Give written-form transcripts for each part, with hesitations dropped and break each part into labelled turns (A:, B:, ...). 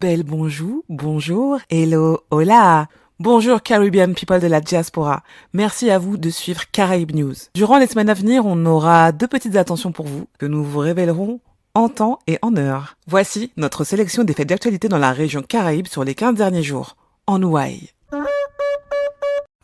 A: bel bonjour, hello, hola. Bonjour Caribbean people de la diaspora. Merci à vous de suivre Caraïbes News. Durant les semaines à venir, on aura deux petites attentions pour vous que nous vous révélerons en temps et en heure. Voici notre sélection des faits d'actualité dans la région Caraïbe sur les 15 derniers jours. En Ouaille.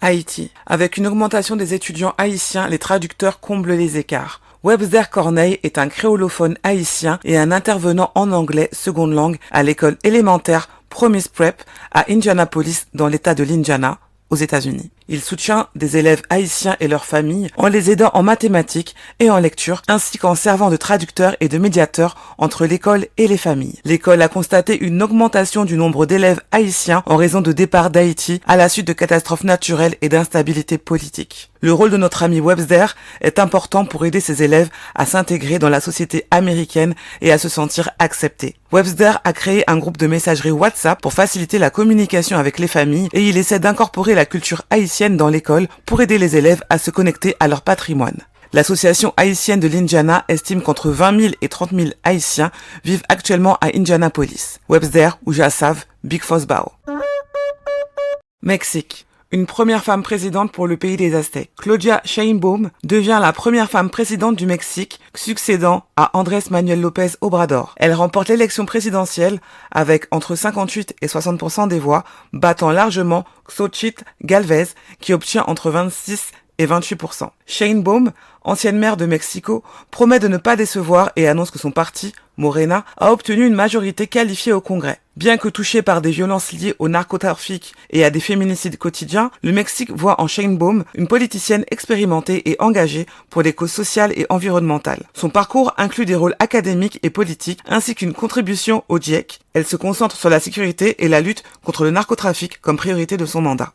A: Haïti. Avec une augmentation des étudiants haïtiens, les traducteurs comblent les écarts. Webster Corneille est un créolophone haïtien et un intervenant en anglais seconde langue à l'école élémentaire Promise Prep à Indianapolis dans l'état de l'Indiana, aux États-Unis. Il soutient des élèves haïtiens et leurs familles en les aidant en mathématiques et en lecture, ainsi qu'en servant de traducteur et de médiateur entre l'école et les familles. L'école a constaté une augmentation du nombre d'élèves haïtiens en raison de départ d'Haïti à la suite de catastrophes naturelles et d'instabilité politique. Le rôle de notre ami Webster est important pour aider ses élèves à s'intégrer dans la société américaine et à se sentir acceptés. Webster a créé un groupe de messagerie WhatsApp pour faciliter la communication avec les familles et il essaie d'incorporer la culture haïtienne dans l'école pour aider les élèves à se connecter à leur patrimoine. L'Association haïtienne de l'Indiana estime qu'entre 20 000 et 30 000 Haïtiens vivent actuellement à Indianapolis. Webster ou Jassav, Big Fosbao. Mexique. Une première femme présidente pour le pays des Aztèques. Claudia Sheinbaum devient la première femme présidente du Mexique, succédant à Andrés Manuel López Obrador. Elle remporte l'élection présidentielle avec entre 58 et 60% des voix, battant largement Xochitl Gálvez qui obtient entre 26 et 28%. Sheinbaum, ancienne maire de Mexico, promet de ne pas décevoir et annonce que son parti, Morena, a obtenu une majorité qualifiée au Congrès. Bien que touché par des violences liées au narcotrafic et à des féminicides quotidiens, le Mexique voit en Sheinbaum une politicienne expérimentée et engagée pour les causes sociales et environnementales. Son parcours inclut des rôles académiques et politiques ainsi qu'une contribution au GIEC. Elle se concentre sur la sécurité et la lutte contre le narcotrafic comme priorité de son mandat.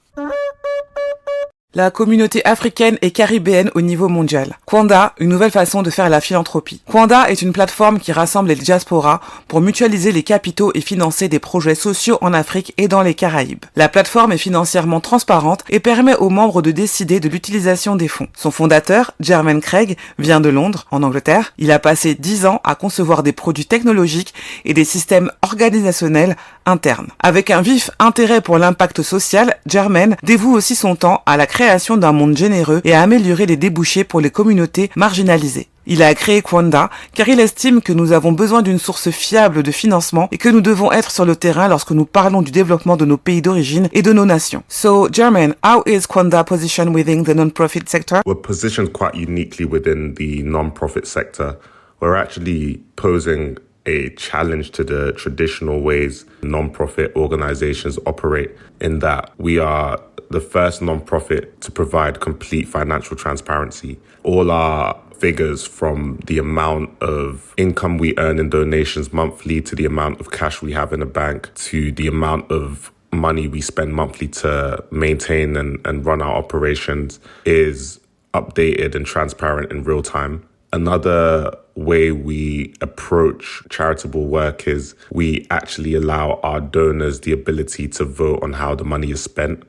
A: La communauté africaine et caribéenne au niveau mondial. Kwanda, une nouvelle façon de faire la philanthropie. Kwanda est une plateforme qui rassemble les diasporas pour mutualiser les capitaux et financer des projets sociaux en Afrique et dans les Caraïbes. La plateforme est financièrement transparente et permet aux membres de décider de l'utilisation des fonds. Son fondateur, Jermaine Craig, vient de Londres, en Angleterre. Il a passé 10 ans à concevoir des produits technologiques et des systèmes organisationnels internes. Avec un vif intérêt pour l'impact social, Jermaine dévoue aussi son temps à la création d'un monde généreux et à améliorer les débouchés pour les communautés marginalisées. Il a créé Kwanda car il estime que nous avons besoin d'une source fiable de financement et que nous devons être sur le terrain lorsque nous parlons du développement de nos pays d'origine et de nos nations. So, Jermaine, how is Kwanda positioned within the non-profit sector?
B: We're positioned quite uniquely within the non-profit sector. We're actually posing a challenge to the traditional ways non-profit organizations operate in that we are the first non-profit to provide complete financial transparency. All our figures from the amount of income we earn in donations monthly to the amount of cash we have in a bank to the amount of money we spend monthly to maintain and run our operations is updated and transparent in real time. Another way we approach charitable work is we actually allow our donors the ability to vote on how the money is spent.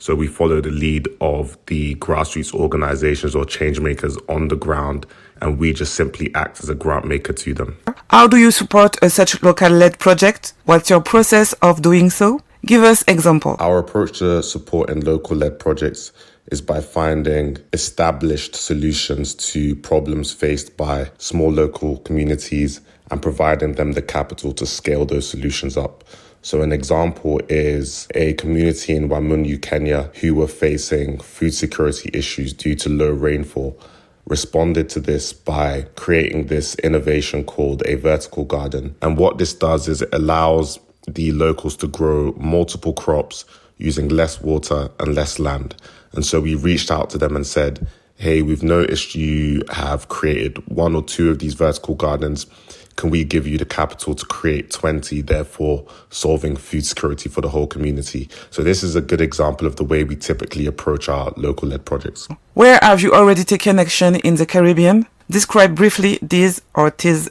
B: So we follow the lead of the grassroots organizations or change makers on the ground, and we just simply act as a grant maker to them.
A: How do you support such local-led project? What's your process of doing so? Give us example.
B: Our approach to supporting local-led projects is by finding established solutions to problems faced by small local communities and providing them the capital to scale those solutions up. So an example is a community in Wamunyu, Kenya, who were facing food security issues due to low rainfall, responded to this by creating this innovation called a vertical garden. And what this does is it allows the locals to grow multiple crops using less water and less land. And so we reached out to them and said, hey, we've noticed you have created 1 or 2 of these vertical gardens. Can we give you the capital to create 20, therefore solving food security for the whole community? So this is a good example of the way we typically approach our local-led projects.
A: Where have you already taken action in the Caribbean? Describe briefly these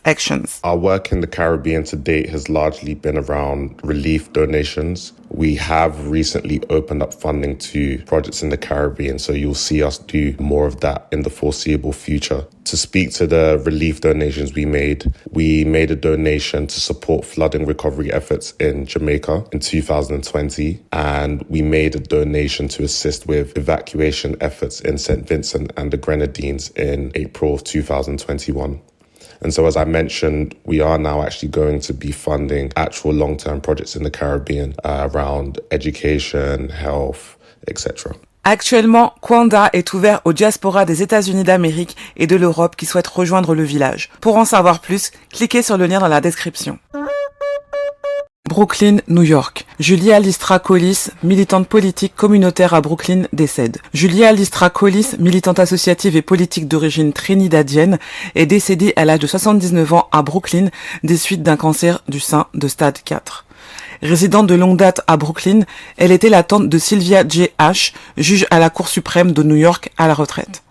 A: actions.
B: Our work in the Caribbean to date has largely been around relief donations. We have recently opened up funding to projects in the Caribbean, so you'll see us do more of that in the foreseeable future. To speak to the relief donations we made a donation to support flooding recovery efforts in Jamaica in 2020, and we made a donation to assist with evacuation efforts in St. Vincent and the Grenadines in April of 2021. And so, as I mentioned, we are now actually going to be funding actual long-term projects in the Caribbean around education, health, etc.
A: Actuellement, Kwanda est ouvert aux diasporas des États-Unis d'Amérique et de l'Europe qui souhaitent rejoindre le village. Pour en savoir plus, cliquez sur le lien dans la description. Brooklyn, New York. Julia Listra Collis, militante politique communautaire à Brooklyn, décède. Julia Listra Collis, militante associative et politique d'origine trinidadienne, est décédée à l'âge de 79 ans à Brooklyn des suites d'un cancer du sein de stade 4. Résidente de longue date à Brooklyn, elle était la tante de Sylvia J. Ash, juge à la Cour suprême de New York à la retraite.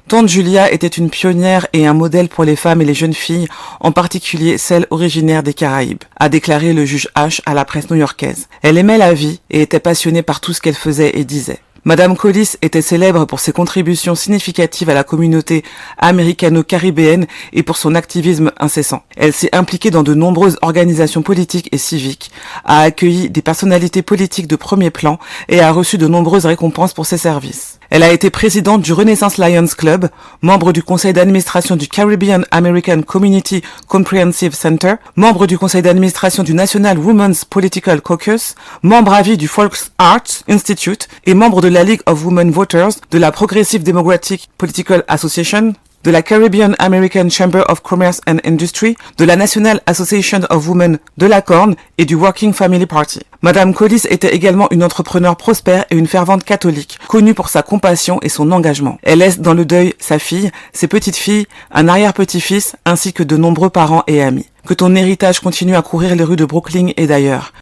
A: Tante Julia était une pionnière et un modèle pour les femmes et les jeunes filles, en particulier celles originaires des Caraïbes, a déclaré le juge Ash à la presse new-yorkaise. Elle aimait la vie et était passionnée par tout ce qu'elle faisait et disait. Madame Collis était célèbre pour ses contributions significatives à la communauté américano-caribéenne et pour son activisme incessant. Elle s'est impliquée dans de nombreuses organisations politiques et civiques, a accueilli des personnalités politiques de premier plan et a reçu de nombreuses récompenses pour ses services. Elle a été présidente du Renaissance Lions Club, membre du conseil d'administration du Caribbean American Community Comprehensive Center, membre du conseil d'administration du National Women's Political Caucus, membre à vie du Folk Arts Institute et membre de la League of Women Voters, de la Progressive Democratic Political Association, de la Caribbean American Chamber of Commerce and Industry, de la National Association of Women de la Corne et du Working Family Party. Madame Collis était également une entrepreneure prospère et une fervente catholique, connue pour sa compassion et son engagement. Elle laisse dans le deuil sa fille, ses petites-filles, un arrière-petit-fils, ainsi que de nombreux parents et amis. Que ton héritage continue à courir les rues de Brooklyn et d'ailleurs.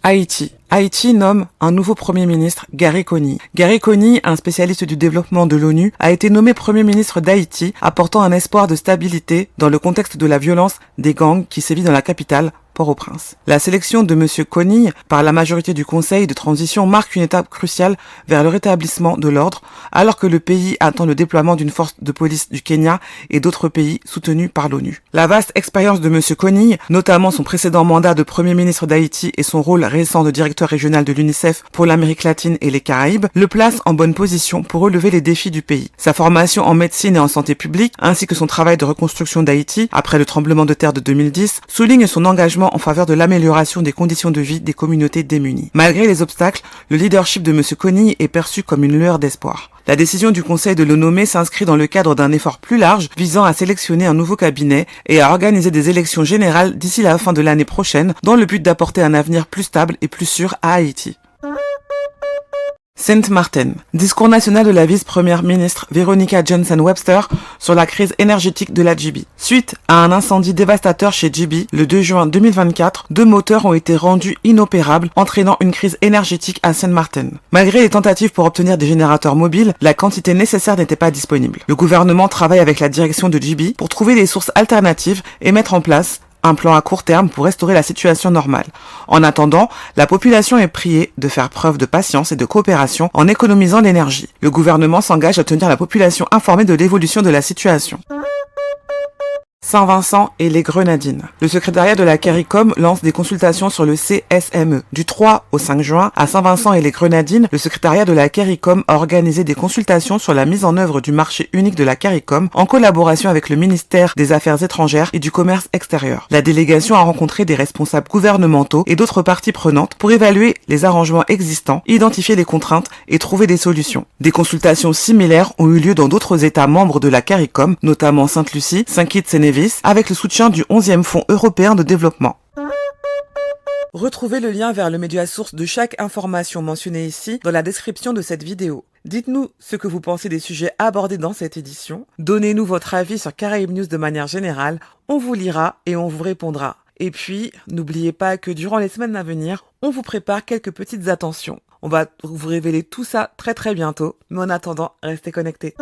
A: Haïti. Haïti nomme un nouveau Premier ministre, Gary Coney. Gary Coney, un spécialiste du développement de l'ONU, a été nommé Premier ministre d'Haïti, apportant un espoir de stabilité dans le contexte de la violence des gangs qui sévit dans la capitale, Port-au-Prince. La sélection de M. Coney par la majorité du Conseil de transition marque une étape cruciale vers le rétablissement de l'ordre, alors que le pays attend le déploiement d'une force de police du Kenya et d'autres pays soutenus par l'ONU. La vaste expérience de M. Coney, notamment son précédent mandat de Premier ministre d'Haïti et son rôle récent de directeur régional de l'UNICEF pour l'Amérique latine et les Caraïbes, le place en bonne position pour relever les défis du pays. Sa formation en médecine et en santé publique, ainsi que son travail de reconstruction d'Haïti après le tremblement de terre de 2010, souligne son engagement en faveur de l'amélioration des conditions de vie des communautés démunies. Malgré les obstacles, le leadership de M. Coney est perçu comme une lueur d'espoir. La décision du Conseil de le nommer s'inscrit dans le cadre d'un effort plus large visant à sélectionner un nouveau cabinet et à organiser des élections générales d'ici la fin de l'année prochaine dans le but d'apporter un avenir plus stable et plus sûr à Haïti. Saint Martin. Discours national de la vice-première ministre Veronica Johnson-Webster sur la crise énergétique de la GB. Suite à un incendie dévastateur chez GB, le 2 juin 2024, 2 moteurs ont été rendus inopérables, entraînant une crise énergétique à Saint Martin. Malgré les tentatives pour obtenir des générateurs mobiles, la quantité nécessaire n'était pas disponible. Le gouvernement travaille avec la direction de GB pour trouver des sources alternatives et mettre en place un plan à court terme pour restaurer la situation normale. En attendant, la population est priée de faire preuve de patience et de coopération en économisant l'énergie. Le gouvernement s'engage à tenir la population informée de l'évolution de la situation. Saint-Vincent et les Grenadines. Le secrétariat de la CARICOM lance des consultations sur le CSME. Du 3 au 5 juin, à Saint-Vincent et les Grenadines, le secrétariat de la CARICOM a organisé des consultations sur la mise en œuvre du marché unique de la CARICOM en collaboration avec le ministère des Affaires étrangères et du Commerce extérieur. La délégation a rencontré des responsables gouvernementaux et d'autres parties prenantes pour évaluer les arrangements existants, identifier les contraintes et trouver des solutions. Des consultations similaires ont eu lieu dans d'autres États membres de la CARICOM, notamment Sainte-Lucie, Saint-Kitts-et-Nevis, avec le soutien du 11e Fonds européen de développement. Retrouvez le lien vers le média source de chaque information mentionnée ici dans la description de cette vidéo. Dites-nous ce que vous pensez des sujets abordés dans cette édition. Donnez-nous votre avis sur Caraïbes News de manière générale. On vous lira et on vous répondra. Et puis, n'oubliez pas que durant les semaines à venir, on vous prépare quelques petites attentions. On va vous révéler tout ça très bientôt. Mais en attendant, restez connectés.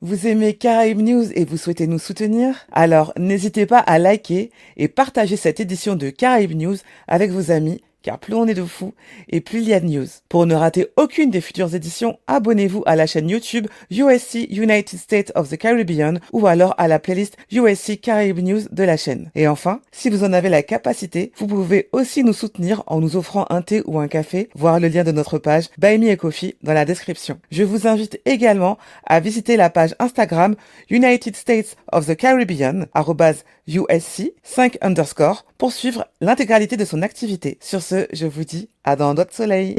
A: Vous aimez Caraïbes News et vous souhaitez nous soutenir? Alors n'hésitez pas à liker et partager cette édition de Caraïbes News avec vos amis, car plus on est de fous et plus il y a de news. Pour ne rater aucune des futures éditions, abonnez-vous à la chaîne YouTube USC United States of the Caribbean ou alors à la playlist USC Caraïbes News de la chaîne. Et enfin, si vous en avez la capacité, vous pouvez aussi nous soutenir en nous offrant un thé ou un café, voir le lien de notre page Buy Me a Coffee dans la description. Je vous invite également à visiter la page Instagram United States of the Caribbean, @USC 5_ pour suivre l'intégralité de son activité. Sur ce, je vous dis à dans d'autres soleils.